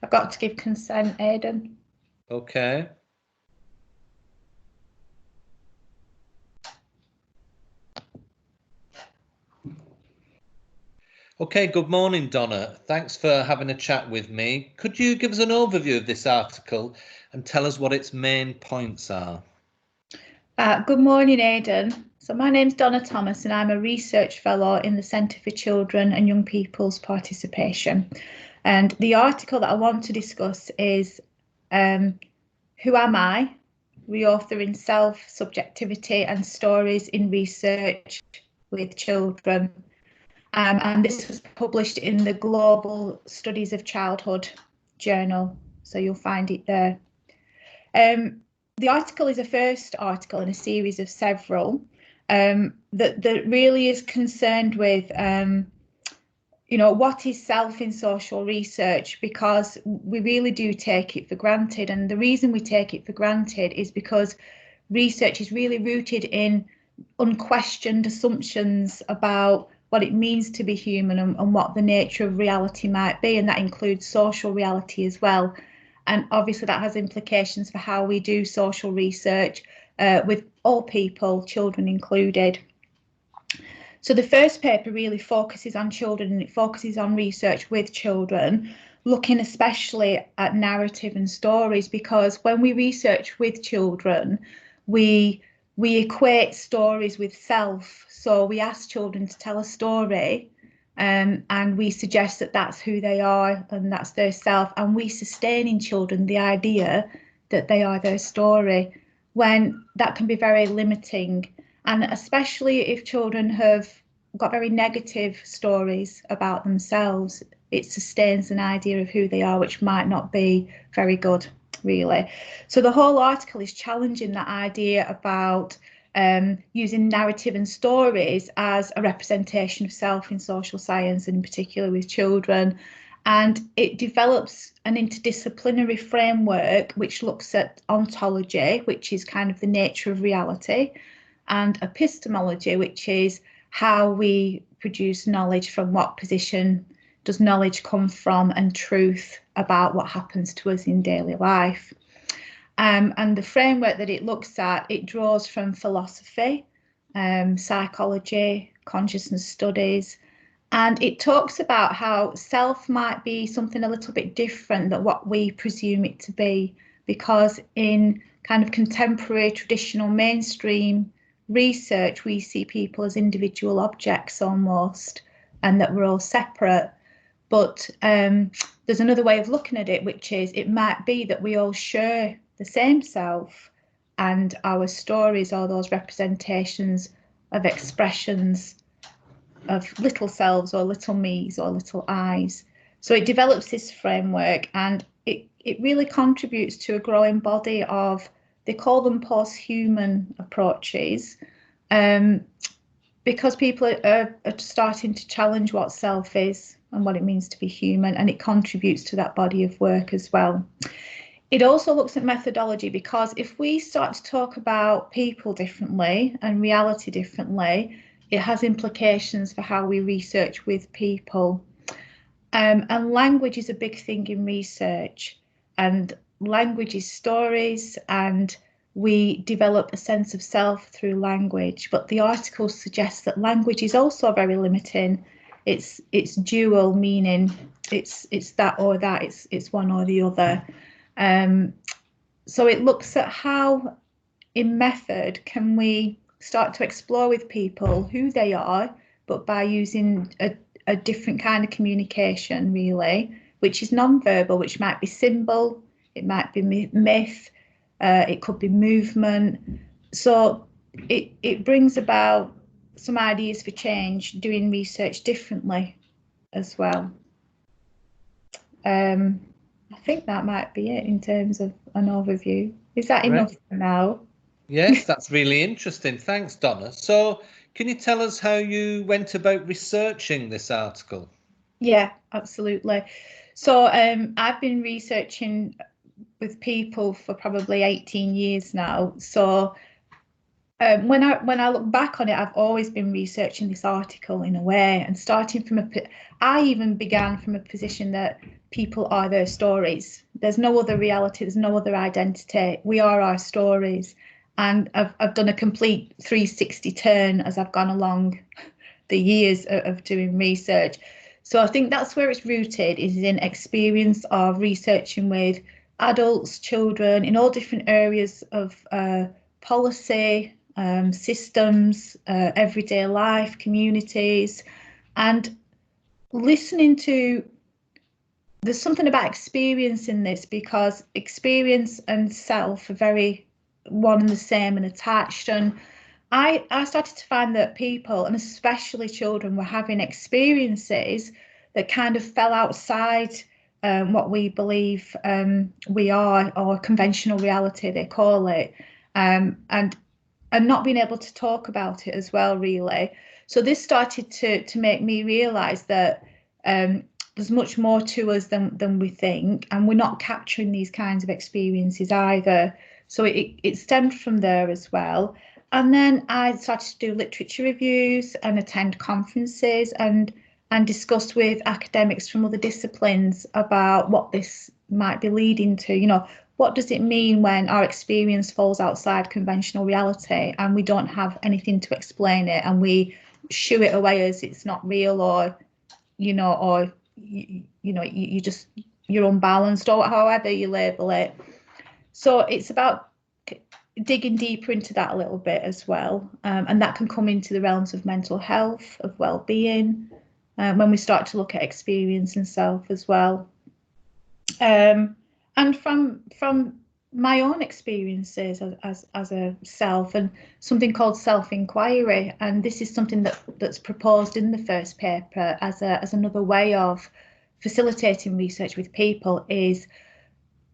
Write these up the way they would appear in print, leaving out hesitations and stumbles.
I've got to give consent, Aidan. Okay. Okay, good morning, Donna. Thanks for having a chat with me. Could you give us an overview of this article and tell us what its main points are? Good morning, Aidan. So my name's Donna Thomas and I'm a research fellow in the Centre for Children and Young People's Participation. And the article that I want to discuss is Who Am I? Reauthoring Self, Subjectivity and Stories in Research with Children. And this was published in the Global Studies of Childhood journal, so you'll find it there. The article is a first article in a series of several that really is concerned with, what is self in social research, because we really do take it for granted. And the reason we take it for granted is because research is really rooted in unquestioned assumptions about what it means to be human and what the nature of reality might be, and that includes social reality as well. And obviously that has implications for how we do social research with all people, children included. So the first paper really focuses on children, and it focuses on research with children, looking especially at narrative and stories, because when we research with children, we equate stories with self. So we ask children to tell a story, and we suggest that that's who they are and that's their self, and we sustain in children the idea that they are their story, when that can be very limiting. And especially if children have got very negative stories about themselves, it sustains an idea of who they are, which might not be very good, really. So the whole article is challenging that idea about using narrative and stories as a representation of self in social science, and in particular with children. And it develops an interdisciplinary framework which looks at ontology, which is kind of the nature of reality, and epistemology, which is how we produce knowledge, from what position does knowledge come from, and truth about what happens to us in daily life. And the framework that it looks at, it draws from philosophy, psychology, consciousness studies, and it talks about how self might be something a little bit different than what we presume it to be, because in kind of contemporary, traditional, mainstream research, we see people as individual objects almost, and that we're all separate. But there's another way of looking at it, which is it might be that we all share the same self, and our stories are those representations of expressions of little selves or little me's or little I's. So it develops this framework, and it really contributes to a growing body of, they call them post-human approaches, because people are starting to challenge what self is and what it means to be human, and it contributes to that body of work as well. It also looks at methodology, because if we start to talk about people differently and reality differently, it has implications for how we research with people. And language is a big thing in research, and language is stories, and we develop a sense of self through language. But the article suggests that language is also very limiting. It's dual meaning. It's that or that. It's one or the other. So it looks at how, in method, can we start to explore with people who they are, but by using a different kind of communication, really, which is non-verbal, which might be symbol, it might be myth, it could be movement. So it brings about some ideas for change, doing research differently as well. I think that might be it in terms of an overview. Is that enough for now? Yes, that's really interesting. Thanks, Donna. So can you tell us how you went about researching this article? Yeah, absolutely. So I've been researching with people for probably 18 years now. So when I look back on it, I've always been researching this article in a way, and starting from I even began from a position that people are their stories. There's no other reality, there's no other identity. We are our stories. And I've done a complete 360 turn as I've gone along the years of doing research. So I think that's where it's rooted, is in experience of researching with adults, children, in all different areas of policy, systems, everyday life, communities, and listening to, there's something about experience in this, because experience and self are very one and the same and attached. And I started to find that people, and especially children, were having experiences that kind of fell outside what we believe we are, or conventional reality, they call it, and not being able to talk about it as well, really. So this started to make me realise that there's much more to us than we think, and we're not capturing these kinds of experiences either. So it stemmed from there as well. And then I started to do literature reviews and attend conferences and discuss with academics from other disciplines about what this might be leading to. You know, what does it mean when our experience falls outside conventional reality and we don't have anything to explain it, and we shoo it away as it's not real, or you know, or you're unbalanced, or however you label it. So it's about digging deeper into that a little bit as well, and that can come into the realms of mental health, of well-being, when we start to look at experience and self as well. And from my own experiences as a self, and something called self-inquiry, and this is something that's proposed in the first paper as another way of facilitating research with people, is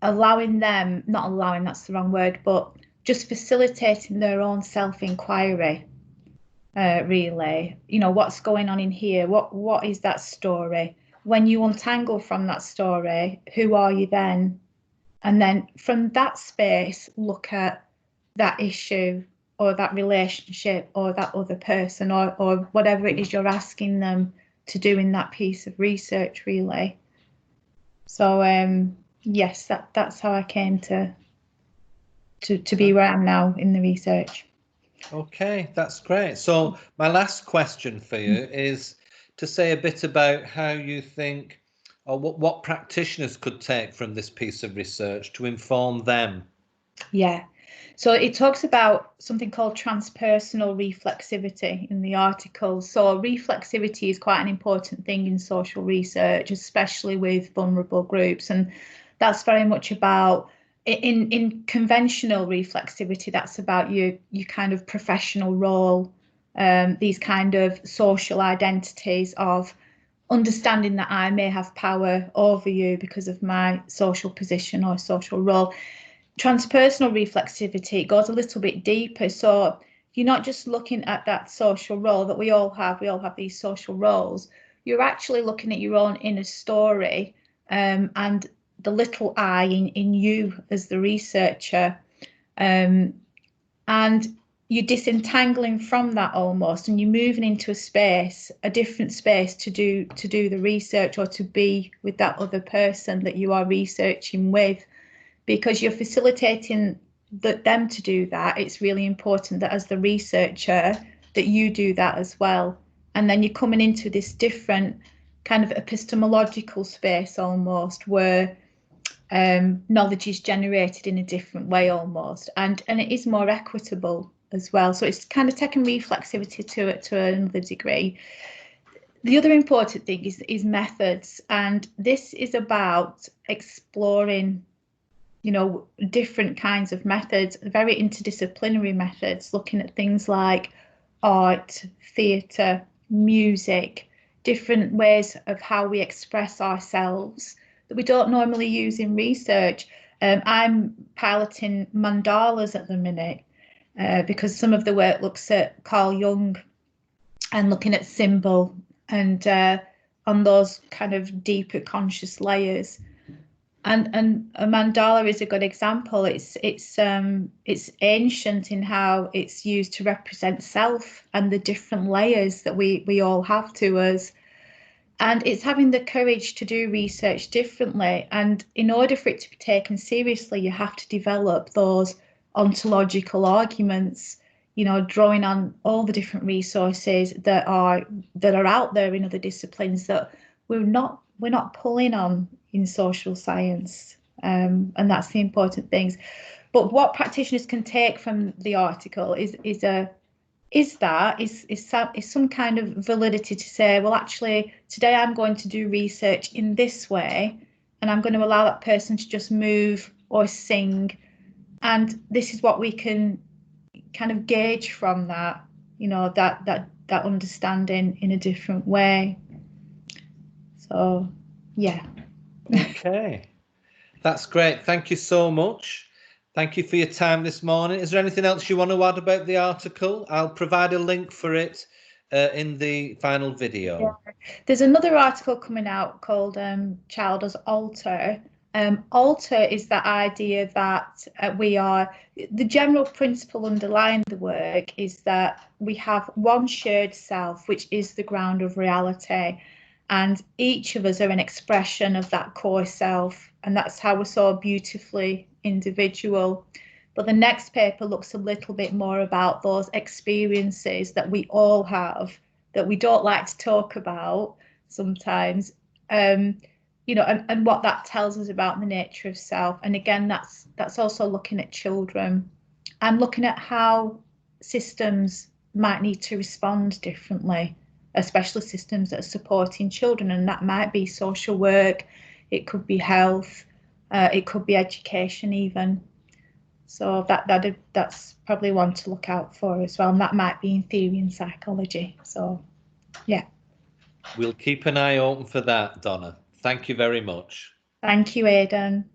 allowing them, not allowing, that's the wrong word, but just facilitating their own self-inquiry, really. You know, what's going on in here? What is that story? When you untangle from that story, who are you then? And then from that space, look at that issue or that relationship or that other person, or whatever it is you're asking them to do in that piece of research, really. So yes, that's how I came to be where I am now in the research. Okay, that's great. So my last question for you is to say a bit about how you think, or what practitioners could take from this piece of research to inform them. Yeah, so it talks about something called transpersonal reflexivity in the article. So reflexivity is quite an important thing in social research, especially with vulnerable groups, and that's very much about, in conventional reflexivity, that's about your kind of professional role, these kind of social identities of understanding that I may have power over you because of my social position or social role. Transpersonal reflexivity goes a little bit deeper. So you're not just looking at that social role that we all have these social roles. You're actually looking at your own inner story, and the little I in you as the researcher, and you're disentangling from that almost, and you're moving into a different space to do the research, or to be with that other person that you are researching with, because you're facilitating them to do that. It's really important that as the researcher that you do that as well, and then you're coming into this different kind of epistemological space almost, where knowledge is generated in a different way almost, and it is more equitable as well. So it's kind of taken reflexivity to another degree. The other important thing is methods, and this is about exploring, you know, different kinds of methods, very interdisciplinary methods, looking at things like art, theatre, music, different ways of how we express ourselves that we don't normally use in research. I'm piloting mandalas at the minute, because some of the work looks at Carl Jung and looking at symbol and on those kind of deeper conscious layers. And a mandala is a good example. It's ancient in how it's used to represent self and the different layers that we all have to us. And it's having the courage to do research differently. And in order for it to be taken seriously, you have to develop those ontological arguments, you know, drawing on all the different resources that are out there in other disciplines that we're not pulling on in social science. And that's the important things. But what practitioners can take from the article is some kind of validity to say, well, actually, today I'm going to do research in this way, and I'm going to allow that person to just move or sing. And this is what we can kind of gauge from that, you know, that understanding in a different way. So, yeah. Okay, that's great. Thank you so much. Thank you for your time this morning. Is there anything else you want to add about the article? I'll provide a link for it in the final video. Yeah. There's another article coming out called Child as Alter. Alter is that idea that the general principle underlying the work is that we have one shared self, which is the ground of reality. And each of us are an expression of that core self. And that's how we're so beautifully individual. But the next paper looks a little bit more about those experiences that we all have that we don't like to talk about sometimes, you know, and what that tells us about the nature of self. And again, that's also looking at children and looking at how systems might need to respond differently, especially systems that are supporting children. And that might be social work, it could be health, it could be education even. So that's probably one to look out for as well. And that might be in theory and psychology. So, yeah. We'll keep an eye open for that, Donna. Thank you very much. Thank you, Aidan.